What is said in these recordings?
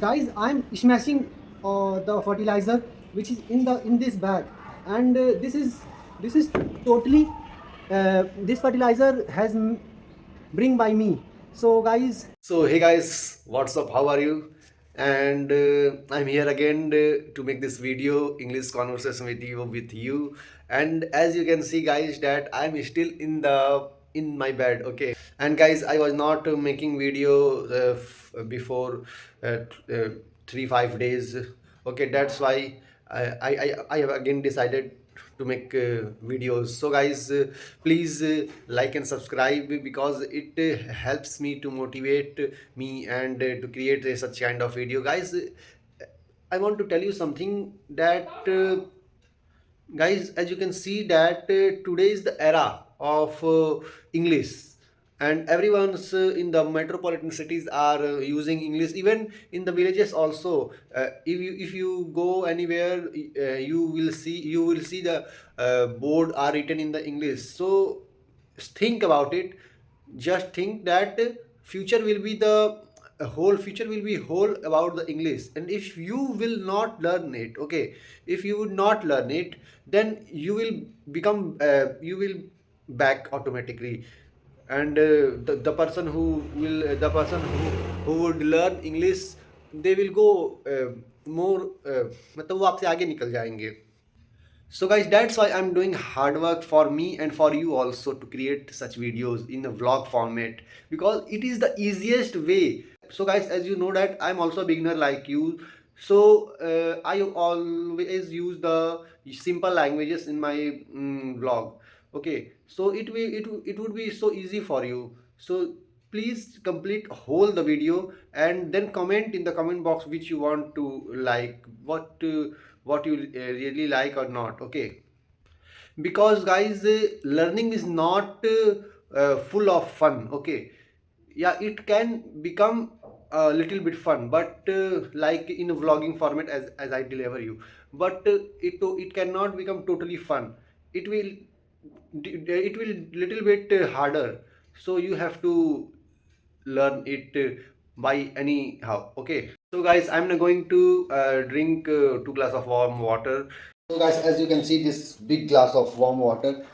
Guys, I'm smashing the fertilizer which is in this bag, and this is totally this fertilizer has bring by me. So guys, So hey guys, what's up? How are you? And I'm here again to make this video English conversation with you. And as you can see, guys, that I'm still in my bed. Okay. And guys, I was not making video before 3 5 days. Okay, that's why I have again decided to make videos. So guys, please like and subscribe because it helps me to motivate me and to create such kind of video. Guys, I want to tell you something that guys, as you can see that today is the era of English, and everyone's in the metropolitan cities are using English, even in the villages also. If you go anywhere, you will see the board are written in the English. So think about it. Just think that future will be the whole future will be whole about the English. And if you will not learn it, okay, if you would not learn it, then you will become you will back automatically. And the person who would learn English, they will go more मतलब वो आपसे आगे निकल जाएंगे. So guys, that's why I'm doing hard work for me and for you also to create such videos in a vlog format, because it is the easiest way. So guys, as you know that I'm also a beginner like you. So I always use the simple languages in my vlog. Okay, so it would be so easy for you. So please complete whole the video and then comment in the comment box which you want to like, what you really like or not. Okay, because guys, learning is not full of fun. Okay, yeah, it can become a little bit fun, but like in a vlogging format, as I deliver you, but it cannot become totally fun. It will little bit harder. So you have to learn it by anyhow. Okay, so guys, I'm going to drink 2 glass of warm water. So guys, as you can see, this big glass of warm water,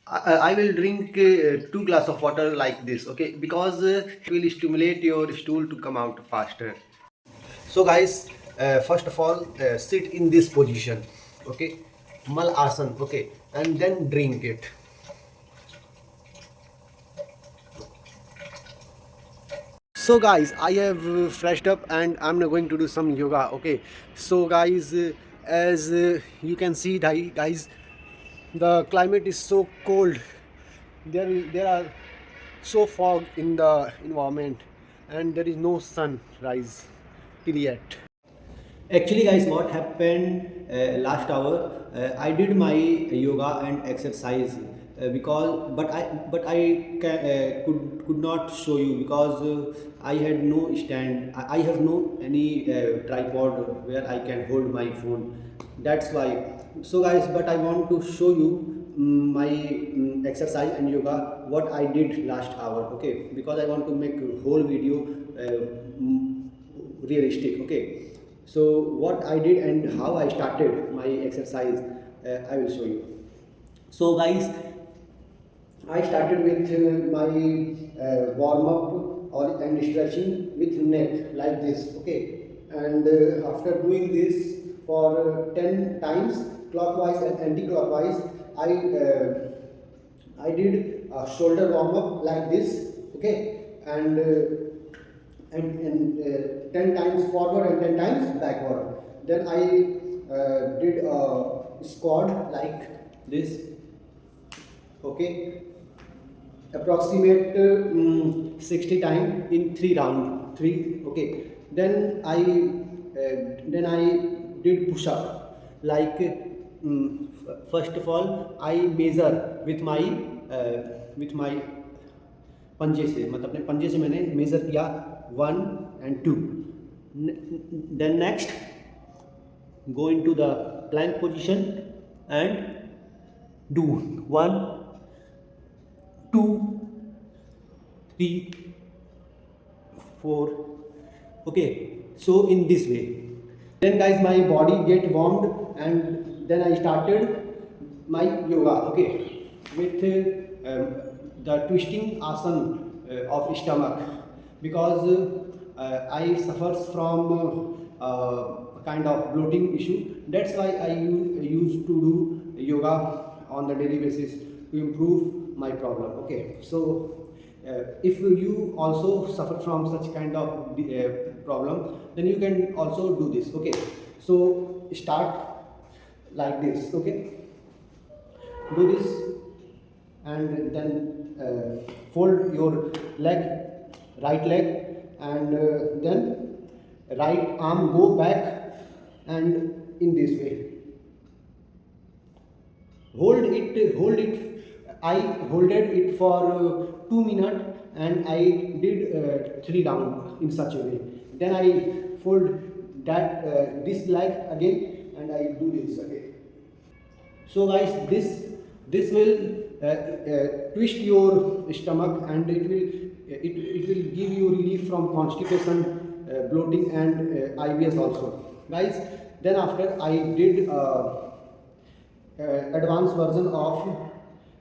I will drink 2 glass of water like this. Okay, because it will stimulate your stool to come out faster. So guys, first of all, sit in this position. Okay, mal asan. Okay, and then drink it. So guys, I have freshed up and I'm now going to do some yoga. Okay, so guys, as you can see, guys, the climate is so cold. There are so fog in the environment, and there is no sunrise till yet. Actually, guys, what happened last hour? I did my yoga and exercise because, but I could not show you because I had no stand. I have no any tripod where I can hold my phone. That's why. So, guys, but I want to show you my exercise and yoga what I did last hour. Okay, because I want to make a whole video realistic. Okay, so what I did and how I started my exercise, I will show you. So guys, I started with my warm up or and stretching with neck like this. Okay, and after doing this for 10 times clockwise and anti-clockwise, I did a shoulder warm up like this. Okay, and 10 times forward and 10 times backward. Then I did a squat like this. Okay, approximate 60 times in 3 round 3. Okay, then I did push up like first of all I measure with my पंजे से, मतलब अपने पंजे से मैंने measure किया 1 and 2. Then next go into the plank position and do 1 2 3 4. Okay, So in this way. Then guys, my body get warmed, and then I started my yoga, okay, with the twisting asan of stomach, because I suffers from kind of bloating issue. That's why I used to do yoga on the daily basis to improve my problem. Okay, so if you also suffer from such kind of problem, then you can also do this. Okay, so start like this. Okay, do this, and then fold your leg, right leg, and then right arm go back, and in this way hold it. I holded it for 2 minutes, and I did 3 rounds in such a way. Then I fold that this leg again, and I do this again. So guys, this will twist your stomach, and it will give you relief from constipation, bloating, and IBS also, guys. Then after I did advanced version of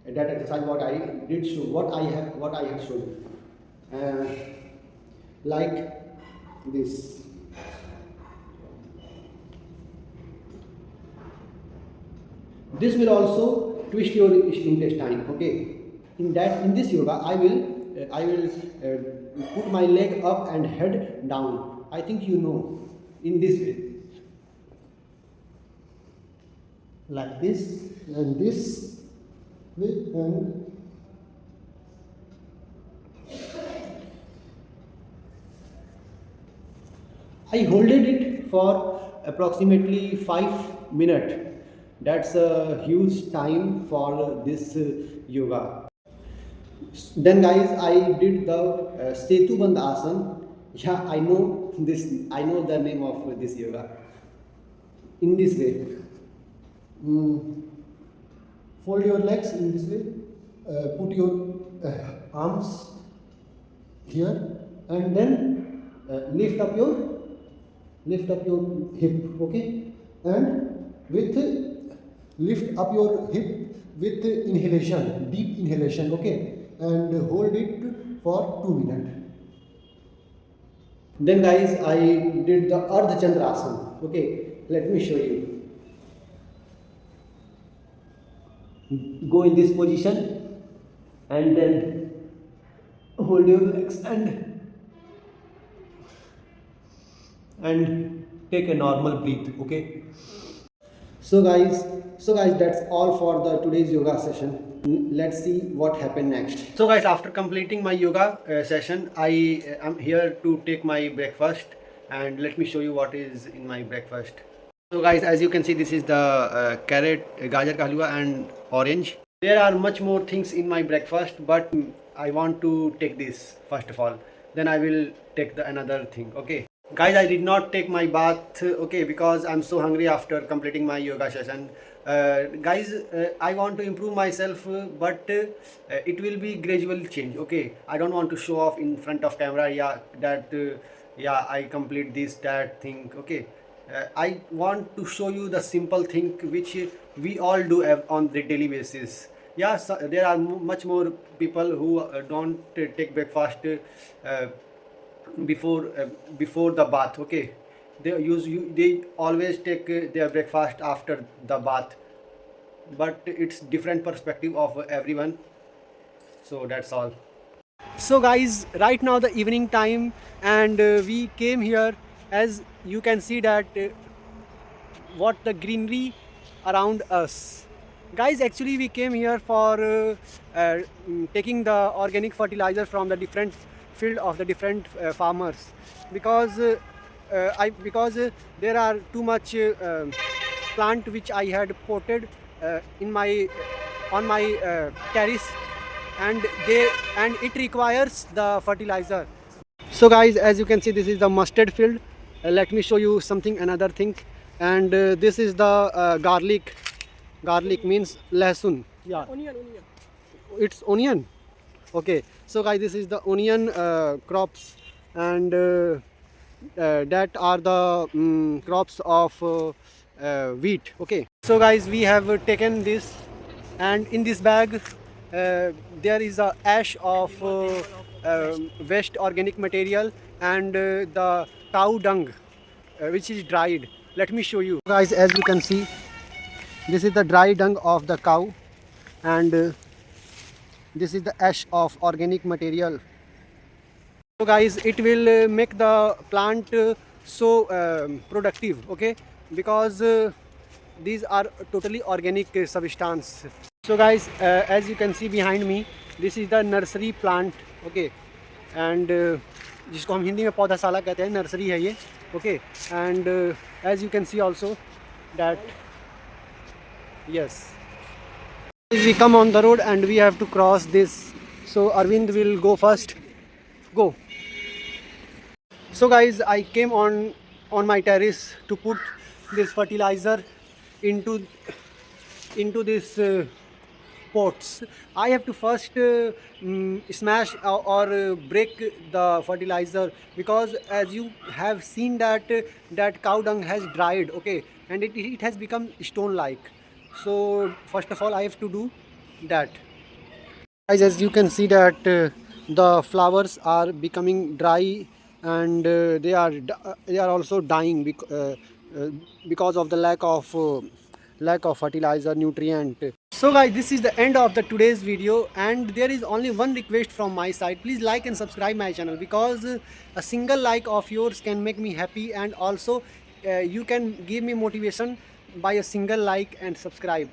that exercise, what I did show, what I have shown, like this. This will also twist your intestine. Okay, in this yoga I will put my leg up and head down. I think you know, in this way, like this, and this way, and I holded it for approximately 5 minutes. That's a huge time for this yoga. Then guys, I did the Setu Bandh Asan. Yeah, I know this. I know the name of this yoga. In this way, fold your legs in this way. Put your arms here, and then lift up your hip. Okay, and with lift up your hip with inhalation, deep inhalation. Okay, and hold it for 2 minutes. Then guys, I did the Ardha Chandrasana. Okay, let me show you. Go in this position, and then hold your legs, and take a normal breath. Okay. So guys, that's all for the today's yoga session. Let's see what happened next. So guys, after completing my yoga session, I am here to take my breakfast, and let me show you what is in my breakfast. So guys, as you can see, this is the carrot, gajar ka halwa, and orange. There are much more things in my breakfast, but I want to take this first of all. Then I will take the another thing. Okay. Guys, I did not take my bath, okay, because I'm so hungry after completing my yoga session. Guys, I want to improve myself, but it will be gradual change. Okay, I don't want to show off in front of camera. Yeah, that yeah, I complete this, that thing. Okay, I want to show you the simple thing which we all do on the daily basis. Yeah, so there are much more people who don't take breakfast before the bath. Okay, they always take their breakfast after the bath, but it's different perspective of everyone. So that's all. So guys, right now the evening time, and we came here. As you can see that what the greenery around us. Guys, actually we came here for taking the organic fertilizer from the different field of the different farmers, because there are too much plant which I had potted on my terrace, and it requires the fertilizer. So guys, as you can see, this is the mustard field. Let me show you another thing, and this is the garlic. Garlic means lasun. Yeah, onion. It's onion. Okay, so guys, this is the onion crops, and that are the crops of wheat. Okay, so guys, we have taken this, and in this bag there is a ash of waste organic material and the cow dung which is dried. Let me show you guys. As you can see, this is the dry dung of the cow, and this is the ash of organic material. So guys, it will make the plant so productive, okay, because these are totally organic substance. So guys, as you can see behind me, this is the nursery plant, okay, and जिसको हम हिंदी में पौधाशाला कहते हैं, nursery है ये, okay, and as you can see also that yes, we come on the road and we have to cross this, so Arvind will go first. Go. So guys, I came on my terrace to put this fertilizer into this pots. I have to first smash or break the fertilizer, because as you have seen that that cow dung has dried, okay, and it has become stone like. So first of all I have to do that. Guys, as you can see that the flowers are becoming dry, and they are also dying because of the lack of fertilizer nutrient. So guys, this is the end of the today's video, and there is only one request from my side. Please like and subscribe my channel, because a single like of yours can make me happy, and also you can give me motivation by a single like and subscribe.